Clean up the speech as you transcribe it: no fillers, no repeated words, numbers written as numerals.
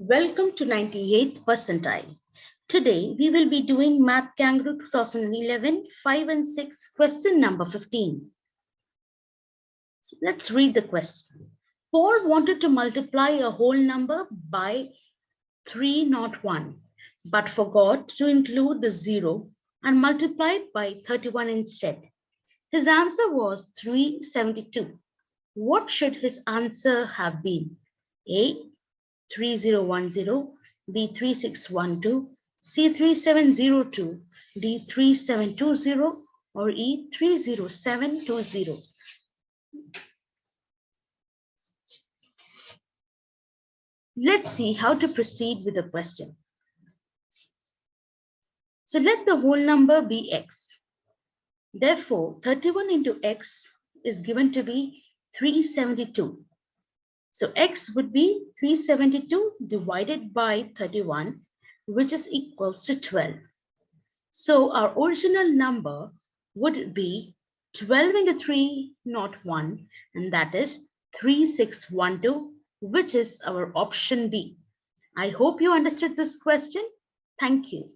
Welcome to 98th percentile. Today we will be doing Math Kangaroo 2011 5 and 6 question number 15. So let's read the question. Paul wanted to multiply a whole number by 301 but forgot to include the 0 and multiplied by 31 instead. His answer was 372. What should his answer have been? A. 3010, B 3612, C 3702, D 3720, or E 30720. Let's see how to proceed with the question. So let the whole number be x. Therefore, 31 into x is given to be 372. So x would be 372 divided by 31, which is equals to 12. So our original number would be 12 into 301, and that is 3612, which is our option B. I hope you understood this question. Thank you.